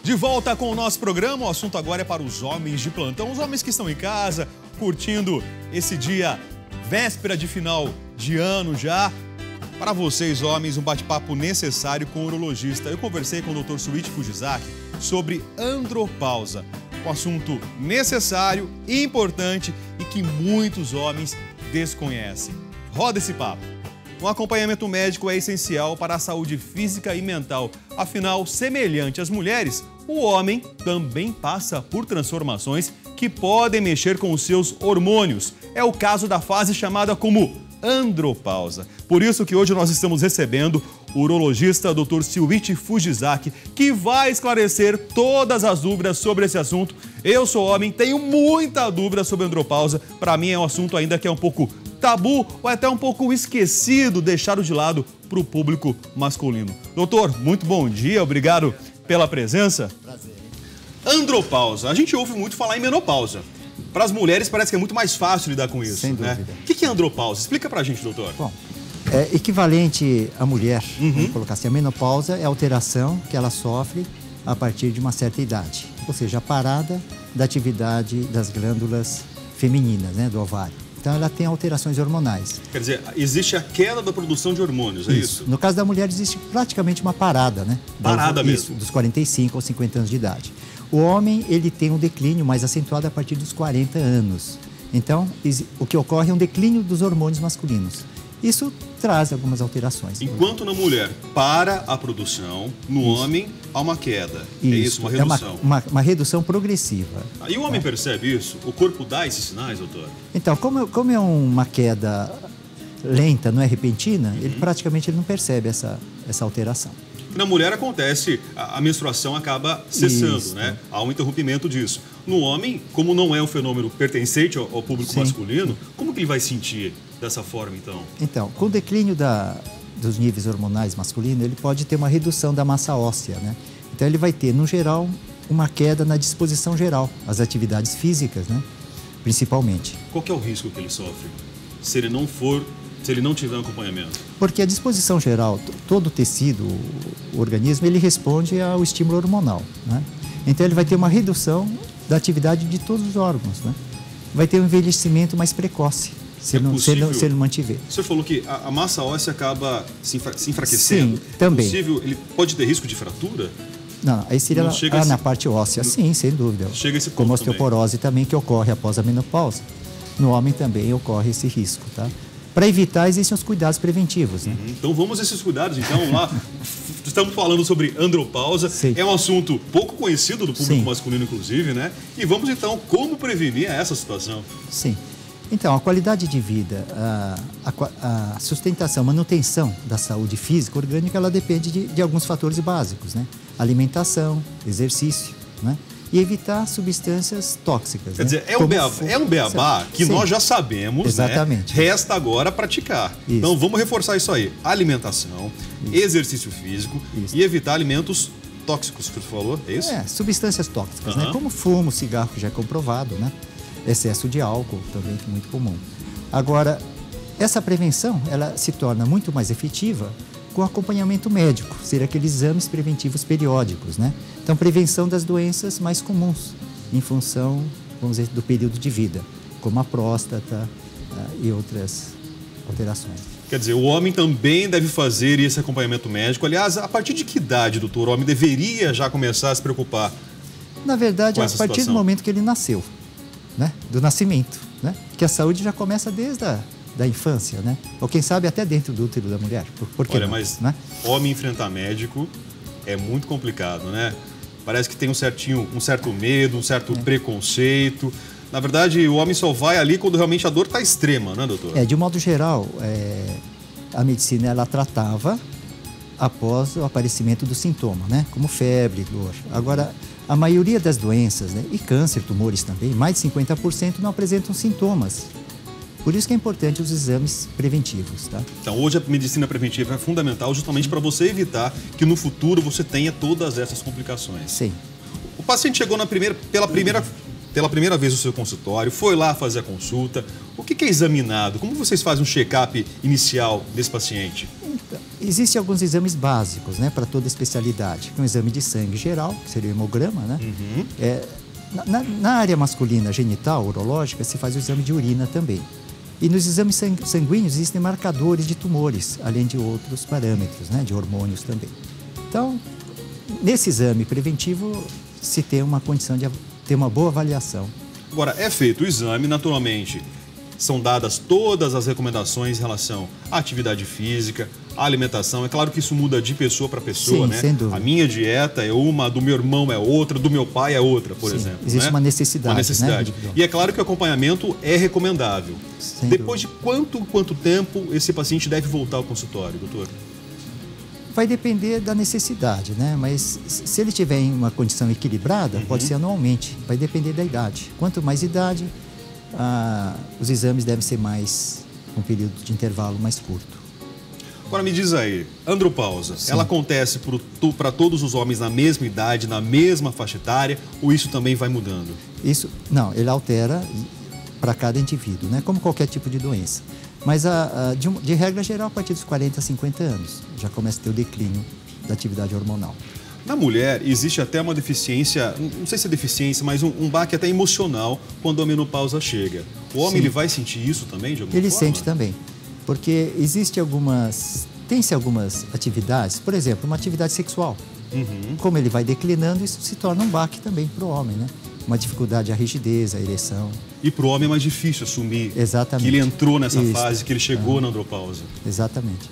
De volta com o nosso programa, o assunto agora é para os homens de plantão, os homens que estão em casa, curtindo esse dia, véspera de final de ano já. Para vocês, homens, um bate-papo necessário com o urologista. Eu conversei com o Dr. Shuichi Fujizaki sobre andropausa, um assunto necessário, importante e que muitos homens desconhecem. Roda esse papo. Um acompanhamento médico é essencial para a saúde física e mental. Afinal, semelhante às mulheres, o homem também passa por transformações que podem mexer com os seus hormônios. É o caso da fase chamada como andropausa. Por isso que hoje nós estamos recebendo o urologista Dr. Shuichi Fujizaki, que vai esclarecer todas as dúvidas sobre esse assunto. Eu sou homem, tenho muita dúvida sobre andropausa. Para mim é um assunto ainda que é um pouco tabu ou até um pouco esquecido, deixado de lado para o público masculino. Doutor, muito bom dia, obrigado pela presença. Prazer. Andropausa, a gente ouve muito falar em menopausa. Para as mulheres parece que é muito mais fácil lidar com isso, sem dúvida. Né? O que é andropausa? Explica pra gente, doutor. Bom, é equivalente à mulher, vamos colocar assim, a menopausa é a alteração que ela sofre a partir de uma certa idade, ou seja, a parada da atividade das glândulas femininas, né, do ovário. Então, ela tem alterações hormonais. Quer dizer, existe a queda da produção de hormônios, é isso? No caso da mulher, existe praticamente uma parada, né? Parada mesmo? Isso, dos 45 aos 50 anos de idade. O homem, ele tem um declínio mais acentuado a partir dos 40 anos. Então, o que ocorre é um declínio dos hormônios masculinos. Isso traz algumas alterações. Enquanto na mulher para a produção, no homem há uma queda. É isso, uma redução. É uma redução progressiva. E o homem percebe isso? O corpo dá esses sinais, doutor? Então, como é uma queda lenta, não é repentina, ele praticamente não percebe essa alteração. Na mulher acontece, a menstruação acaba cessando, isso, né? Há um interrompimento disso. No homem, como não é um fenômeno pertencente ao público masculino, como que ele vai sentir dessa forma, então? Então, com o declínio dos níveis hormonais masculinos, ele pode ter uma redução da massa óssea, né? Então, ele vai ter, no geral, uma queda na disposição geral, as atividades físicas, né? Principalmente. Qual que é o risco que ele sofre se ele não tiver um acompanhamento? Porque a disposição geral, todo o tecido, o organismo, ele responde ao estímulo hormonal, né? Então, ele vai ter uma redução da atividade de todos os órgãos, né? Vai ter um envelhecimento mais precoce, se ele mantiver. Você falou que a massa óssea acaba se enfraquecendo. Sim, também. É possível, ele pode ter risco de fratura? Não, aí seria na parte óssea, sim, sem dúvida. Chega esse ponto. Como a osteoporose também, que ocorre após a menopausa. No homem também ocorre esse risco, tá? Para evitar, existem os cuidados preventivos, né? Então vamos a esses cuidados, então, lá. Estamos falando sobre andropausa, sim. É um assunto pouco conhecido do público masculino, inclusive, né? E vamos, então, como prevenir essa situação? Sim. Então, a qualidade de vida, a sustentação, manutenção da saúde física, orgânica, ela depende de alguns fatores básicos, né? Alimentação, exercício, né? E evitar substâncias tóxicas. Quer dizer, é um beabá que nós já sabemos, exatamente, né? Resta agora praticar. Isso. Então, vamos reforçar isso aí. Alimentação, exercício físico e evitar alimentos tóxicos, que você falou, é isso? Substâncias tóxicas, né? Como fumo, cigarro, que já é comprovado, né? Excesso de álcool, também que é muito comum. Agora, essa prevenção, ela se torna muito mais efetiva com acompanhamento médico, ser aqueles exames preventivos periódicos, né? Então, prevenção das doenças mais comuns, em função, vamos dizer, do período de vida, como a próstata e outras alterações. Quer dizer, o homem também deve fazer esse acompanhamento médico. Aliás, a partir de que idade, doutor, o homem deveria já começar a se preocupar? Na verdade, com a essa partir situação? do momento que ele nasceu, né? Do nascimento, né? Que a saúde já começa desde da infância, né? Ou quem sabe até dentro do útero da mulher. Por que Olha, não, mas né? Homem enfrentar médico é muito complicado, né? Parece que tem um certo medo, um certo preconceito. Na verdade, o homem só vai ali quando realmente a dor está extrema, né, doutor? De um modo geral, a medicina ela tratava após o aparecimento do sintoma, né? Como febre, dor. Agora, a maioria das doenças, né? E câncer, tumores também, mais de 50% não apresentam sintomas. Por isso que é importante os exames preventivos, tá? Então, hoje a medicina preventiva é fundamental justamente para você evitar que no futuro você tenha todas essas complicações. Sim. O paciente chegou pela primeira vez no seu consultório, foi lá fazer a consulta. O que é examinado? Como vocês fazem um check-up inicial desse paciente? Existem alguns exames básicos, né, para toda especialidade. Um exame de sangue geral, que seria o hemograma, né? Na área masculina genital, urológica, se faz o exame de urina também. E nos exames sanguíneos existem marcadores de tumores, além de outros parâmetros, né, de hormônios também. Então, nesse exame preventivo, se tem uma condição de ter uma boa avaliação. Agora, é feito o exame, naturalmente, são dadas todas as recomendações em relação à atividade física, à alimentação. É claro que isso muda de pessoa para pessoa, sim, né? Sem dúvida. A minha dieta é uma, a do meu irmão é outra, do meu pai é outra, por exemplo. Existe, né, uma necessidade. Uma necessidade. Né? E é claro que o acompanhamento é recomendável. Sem Depois dúvida. de quanto tempo esse paciente deve voltar ao consultório, doutor? Vai depender da necessidade, né? Mas se ele tiver em uma condição equilibrada, pode ser anualmente. Vai depender da idade. Quanto mais idade, os exames devem ser um período de intervalo mais curto. Agora me diz aí, andropausa, ela acontece para todos os homens na mesma idade, na mesma faixa etária, ou isso também vai mudando? Não, ele altera para cada indivíduo, né? Como qualquer tipo de doença. Mas, de regra geral, a partir dos 40 a 50 anos, já começa a ter o declínio da atividade hormonal. Na mulher, existe até uma deficiência, não sei se é deficiência, mas um baque até emocional quando a menopausa chega. O homem, ele vai sentir isso também, de alguma forma? Ele sente também, porque tem-se algumas atividades, por exemplo, uma atividade sexual. Como ele vai declinando, isso se torna um baque também para o homem, né? Uma dificuldade, a rigidez, a ereção. E para o homem é mais difícil assumir Exatamente. que ele entrou nessa fase, que ele chegou na andropausa. Exatamente.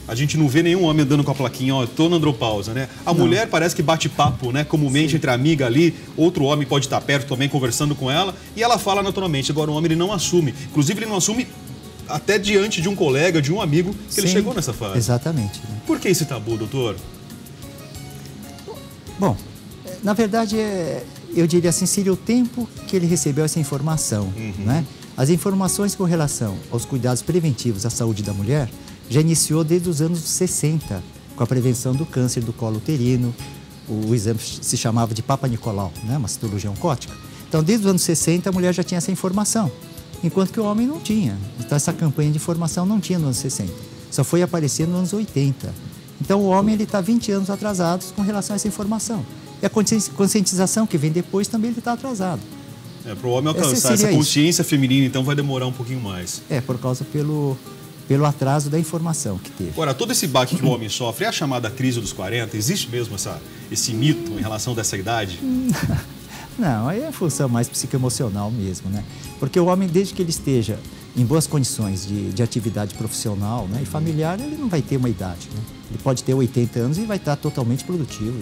A gente não vê nenhum homem andando com a plaquinha, ó, tô na andropausa, né? A mulher parece que bate papo, né? Comumente entre amiga ali, outro homem pode estar perto também, conversando com ela, e ela fala naturalmente. Agora o homem, ele não assume. Inclusive, ele não assume até diante de um colega, de um amigo, que ele chegou nessa fase. Exatamente. Né? Por que esse tabu, doutor? Bom, na verdade, eu diria assim, seria o tempo que ele recebeu essa informação, né? As informações com relação aos cuidados preventivos à saúde da mulher já iniciou desde os anos 60, com a prevenção do câncer do colo uterino. O exame se chamava de Papa Nicolau, né? Uma citologia oncótica. Então, desde os anos 60, a mulher já tinha essa informação, enquanto que o homem não tinha. Então, essa campanha de informação não tinha nos anos 60, só foi aparecer nos anos 80. Então, o homem está 20 anos atrasado com relação a essa informação. E a conscientização que vem depois também ele está atrasado. Para o homem alcançar essa consciência feminina, então, vai demorar um pouquinho mais. Por causa pelo atraso da informação que teve. Agora, todo esse baque que o homem sofre é a chamada crise dos 40? Existe mesmo esse mito em relação dessa idade? Não, aí é função mais psicoemocional mesmo, né? Porque o homem, desde que ele esteja em boas condições de atividade profissional, né, e familiar, ele não vai ter uma idade, né? Ele pode ter 80 anos e vai estar totalmente produtivo.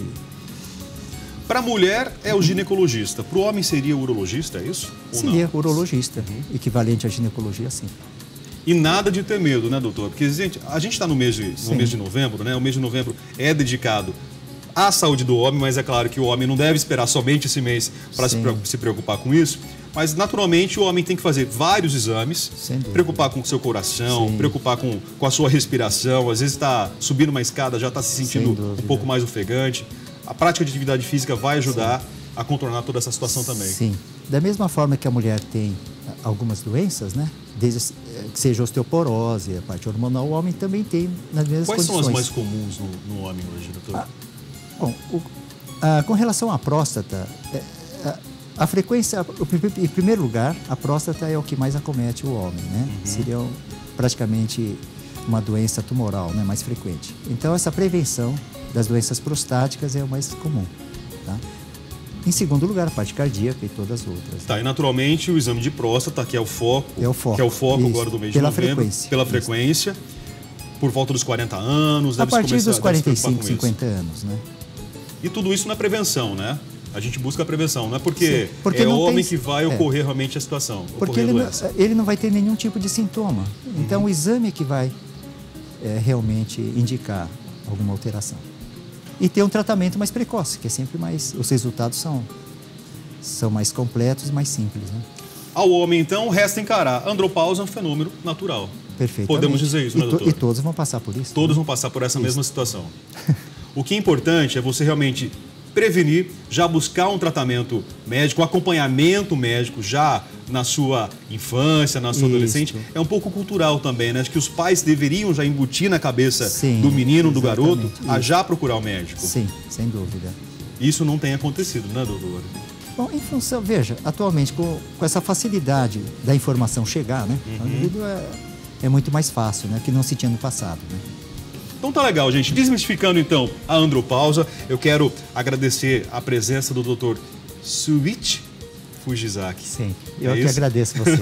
Para a mulher é o ginecologista, para o homem seria o urologista, é isso? Seria o urologista, equivalente à ginecologia, sim. E nada de ter medo, né, doutor? Porque a gente está no mês de novembro, né? O mês de novembro é dedicado à saúde do homem, mas é claro que o homem não deve esperar somente esse mês para se preocupar com isso. Mas, naturalmente, o homem tem que fazer vários exames, preocupar com o seu coração, preocupar com a sua respiração. Às vezes está subindo uma escada, já está se sentindo um pouco mais ofegante. A prática de atividade física vai ajudar a contornar toda essa situação também. Sim. Da mesma forma que a mulher tem algumas doenças, né? Desde que seja osteoporose, a parte hormonal, o homem também tem nas mesmas condições. Quais são as mais comuns no homem hoje, doutor? Bom, com relação à próstata, a frequência, em primeiro lugar, a próstata é o que mais acomete o homem, né? Seria praticamente uma doença tumoral, né? Mais frequente. Então, essa prevenção das doenças prostáticas é o mais comum, tá? Em segundo lugar, a parte cardíaca e todas as outras. Tá, e naturalmente o exame de próstata, que é o foco, que é o foco agora do mês de novembro, pela frequência, por volta dos 40 anos, a partir dos 45, 50 anos, né? E tudo isso na prevenção, né? A gente busca a prevenção, não é porque é o homem que vai ocorrer realmente a situação, porque ele não vai ter nenhum tipo de sintoma. Então, o exame é que vai realmente indicar alguma alteração. E ter um tratamento mais precoce, que é sempre mais... Os resultados são mais completos e mais simples, né? Ao homem, então, resta encarar. Andropausa é um fenômeno natural. Perfeitamente. Podemos dizer isso, né, doutor? E todos vão passar por isso. Todos vão passar por essa mesma situação. O que é importante é você realmente prevenir, já buscar um tratamento médico, um acompanhamento médico já na sua infância, na sua adolescente, é um pouco cultural também, né? Acho que os pais deveriam já embutir na cabeça do menino, do garoto, a já procurar o médico. Sim, sem dúvida. Isso não tem acontecido, né, doutor? Bom, em função, veja, atualmente com essa facilidade da informação chegar, né? O indivíduo é muito mais fácil, né? Que não se tinha no passado, né? Então tá legal, gente. Desmistificando então a andropausa, eu quero agradecer a presença do Dr. Suichi Fujizaki. Sim, eu que agradeço vocês.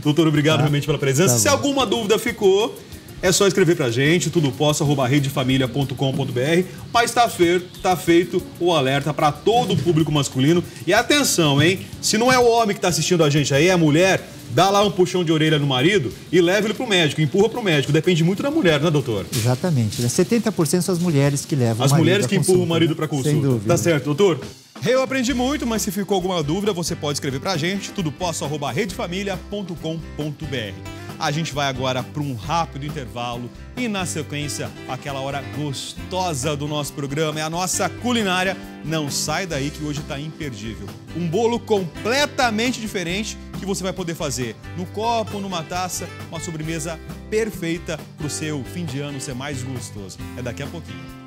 Doutor, obrigado realmente pela presença. Se alguma dúvida ficou, é só escrever pra gente, tudoposso@redefamilia.com.br. Mas tá feito o alerta para todo o público masculino. E atenção, hein? Se não é o homem que tá assistindo a gente aí, é a mulher, dá lá um puxão de orelha no marido e leva ele pro médico, empurra pro médico. Depende muito da mulher, né, doutor? Exatamente. Né? 70% são as mulheres que levam o marido. As mulheres que empurram o marido pra consulta. Sem dúvida. Tá certo, doutor? Eu aprendi muito, mas se ficou alguma dúvida, você pode escrever pra gente, tudoposso@redefamilia.com.br. A gente vai agora para um rápido intervalo e, na sequência, aquela hora gostosa do nosso programa, é a nossa culinária. Não sai daí que hoje está imperdível. Um bolo completamente diferente que você vai poder fazer no copo, numa taça, uma sobremesa perfeita para o seu fim de ano ser mais gostoso. É daqui a pouquinho.